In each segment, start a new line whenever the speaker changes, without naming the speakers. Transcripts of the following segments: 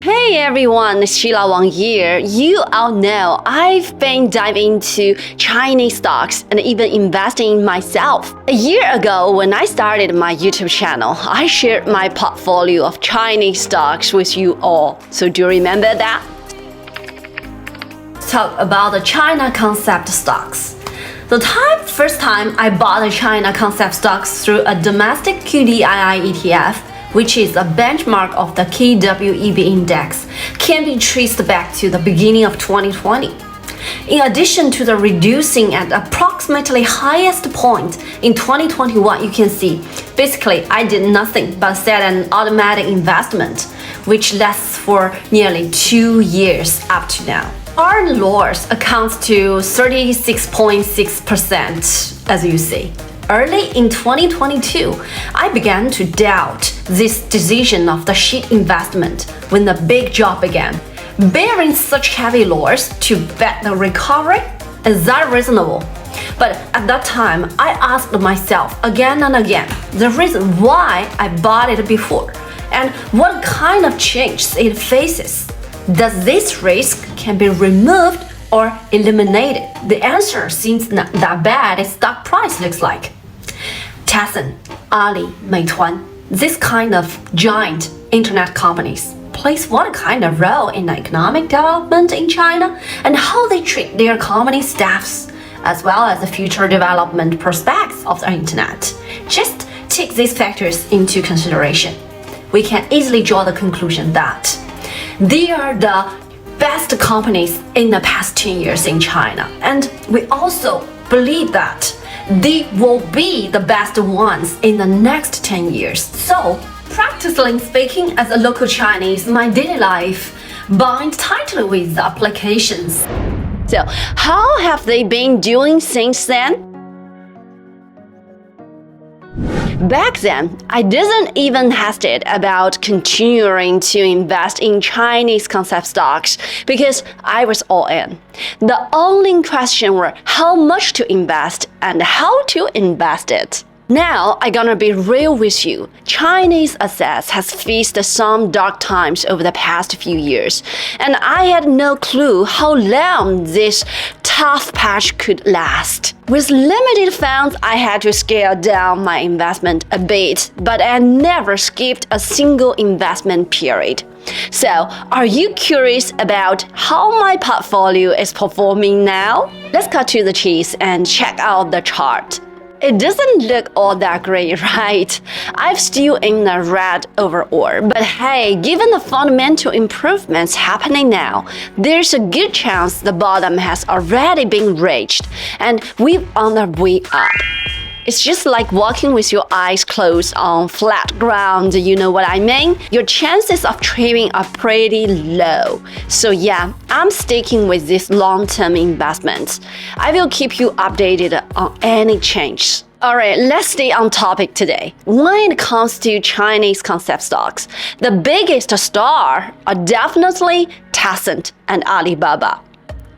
Hey everyone, it's Sheila Wang here. You all know I've been diving into Chinese stocks and even investing in myself. A year ago, when I started my YouTube channel, I shared my portfolio of Chinese stocks with you all. So do you remember that? Let's talk about the China concept stocks. The first time I bought a China concept stocks through a domestic QDII ETF, which is a benchmark of the KWEB index, can be traced back to the beginning of 2020. In addition to the reducing at approximately highest point in 2021, you can see, basically I did nothing but set an automatic investment, which lasts for nearly 2 years up to now. Our loss accounts to 36.6%, as you see. Early in 2022, I began to doubt this decision of the shit investment when the big job began. Bearing such heavy loss to bet the recovery? Is that reasonable? But at that time, I asked myself again and again the reason why I bought it before and what kind of changes it faces. Does this risk can be removed or eliminated? The answer seems not that bad as stock price looks like. Tencent, Ali, Meituan, this kind of giant internet companies plays what kind of role in the economic development in China and how they treat their company staffs, as well as the future development prospects of the internet. Just take these factors into consideration. We can easily draw the conclusion that they are the best companies in the past 10 years in China, and we also believe that they will be the best ones in the next 10 years. So, practically speaking, as a local Chinese, my daily life binds tightly with the applications. So, how have they been doing since then? Back then, I didn't even hesitate about continuing to invest in Chinese concept stocks because I was all in. The only question was how much to invest and how to invest it. Now, I'm gonna be real with you. Chinese assets has faced some dark times over the past few years, and I had no clue how long this tough patch could last. With limited funds, I had to scale down my investment a bit, but I never skipped a single investment period. So, are you curious about how my portfolio is performing now? Let's cut to the chase and check out the chart. It doesn't look all that great, right? I'm still in the red overall, but hey, given the fundamental improvements happening now, there's a good chance the bottom has already been reached and we're on the way up. It's just like walking with your eyes closed on flat ground, you know what I mean? Your chances of tripping are pretty low. So yeah, I'm sticking with this long-term investment. I will keep you updated on any change. Alright, let's stay on topic today. When it comes to Chinese concept stocks, the biggest star are definitely Tencent and Alibaba.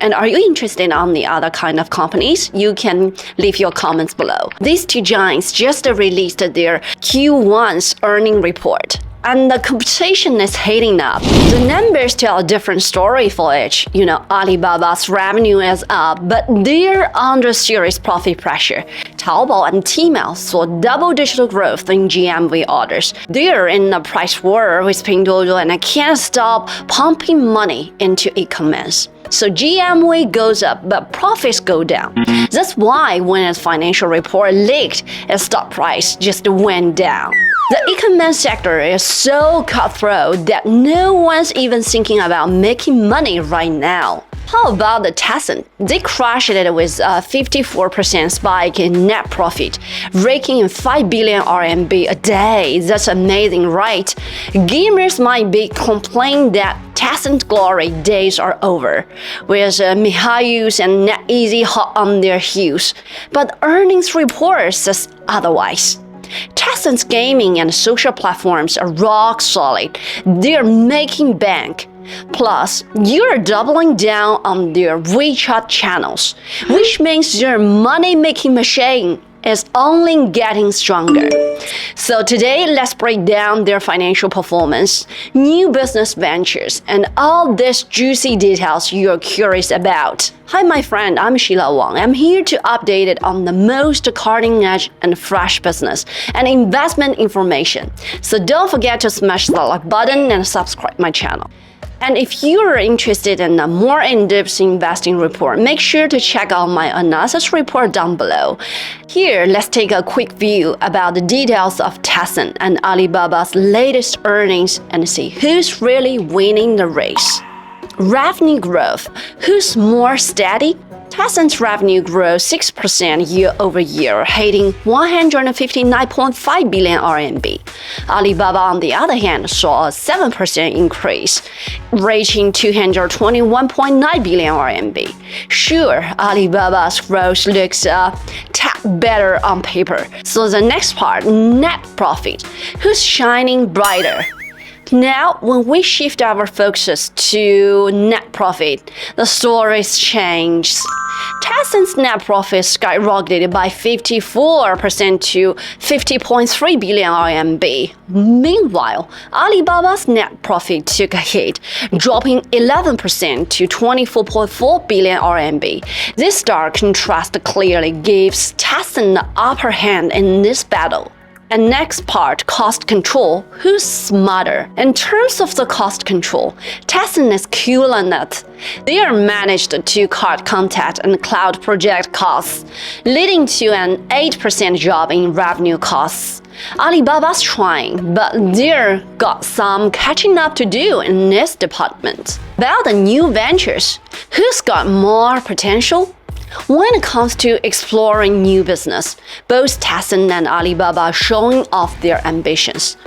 And are you interested on the other kind of companies? You can leave your comments below. These two giants just released their Q1's earning report. And the competition is heating up. The numbers tell a different story for each. You know, Alibaba's revenue is up, but they're under serious profit pressure. Taobao and Tmall saw double-digit growth in GMV orders. They're in a price war with Pinduoduo and can't stop pumping money into e-commerce. So GMV goes up, but profits go down. That's why when its financial report leaked, its stock price just went down. The e-commerce sector is so cutthroat that no one's even thinking about making money right now. How about the Tencent? They crushed it with a 54% spike in net profit, raking in 5 billion RMB a day. That's amazing, right? Gamers might be complaining that Tencent glory days are over, with Mihail's and NetEasy hot on their heels. But earnings report says otherwise. Tencent's gaming and social platforms are rock solid. They're making bank. Plus, you're doubling down on their WeChat channels, which means they're a money-making machine. is only getting stronger. So today, let's break down their financial performance, new business ventures, and all these juicy details you're curious about. Hi, my friend, I'm Sheila Wang. I'm here to update it on the most cutting-edge and fresh business and investment information. So don't forget to smash the like button and subscribe my channel. And if you're interested in a more in-depth investing report, make sure to check out my analysis report down below. Here, let's take a quick view about the details of Tencent and Alibaba's latest earnings and see who's really winning the race. Revenue growth. Who's more steady? Tencent's revenue grew 6% year-over-year, hitting 159.5 billion RMB. Alibaba, on the other hand, saw a 7% increase, reaching 221.9 billion RMB. Sure, Alibaba's growth looks a tad better on paper. So the next part, net profit. Who's shining brighter? Now, when we shift our focus to net profit, the stories change. Tencent's net profit skyrocketed by 54% to 50.3 billion RMB. Meanwhile, Alibaba's net profit took a hit, dropping 11% to 24.4 billion RMB. This stark contrast clearly gives Tencent the upper hand in this battle. And next part, cost control. Who's smarter? In terms of the cost control, Tencent is killing it. They are managed to cut content and cloud project costs, leading to an 8% drop in revenue costs. Alibaba's trying, but they've got some catching up to do in this department. About the new ventures, who's got more potential? When it comes to exploring new business, both Tencent and Alibaba are showing off their ambitions.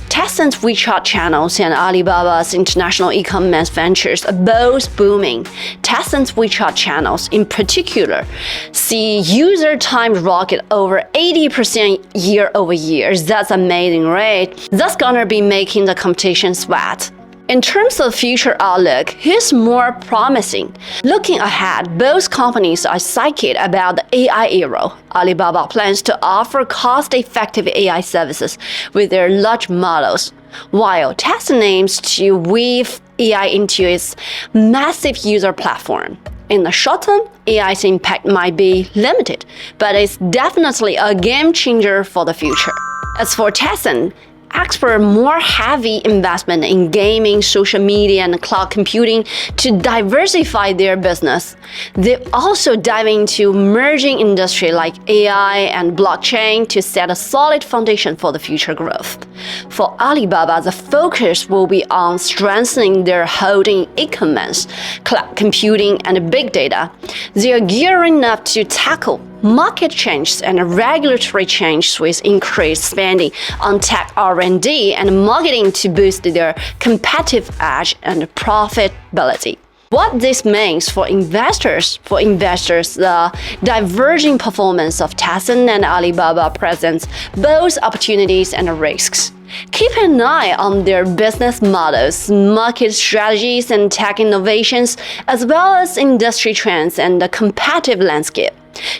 Tencent's WeChat channels and Alibaba's international e-commerce ventures are both booming. Tencent's WeChat channels, in particular, see user time rocket over 80% year-over-year. That's amazing, right? That's gonna be making the competition sweat. In terms of future outlook, who's more promising? Looking ahead, both companies are psyched about the AI era. Alibaba plans to offer cost-effective AI services with their large models, while Tencent aims to weave AI into its massive user platform. In the short term, AI's impact might be limited, but it's definitely a game changer for the future. As for Tencent, expert more heavy investment in gaming, social media, and cloud computing to diversify their business. They also dive into emerging industry like AI and blockchain to set a solid foundation for the future growth. For Alibaba, the focus will be on strengthening their holding e-commerce, cloud computing, and big data. They are gearing up to tackle market changes and regulatory changes with increased spending on tech R&D and marketing to boost their competitive edge and profitability. What this means for investors? For investors, the diverging performance of Tencent and Alibaba presents both opportunities and risks. Keep an eye on their business models, market strategies, and tech innovations, as well as industry trends and the competitive landscape,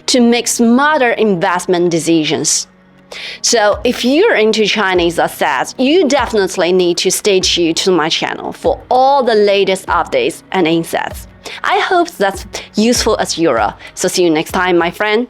to make smarter investment decisions. So if you're into Chinese assets, you definitely need to stay tuned to my channel for all the latest updates and insights. I hope that's useful as you're. So see you next time, my friend.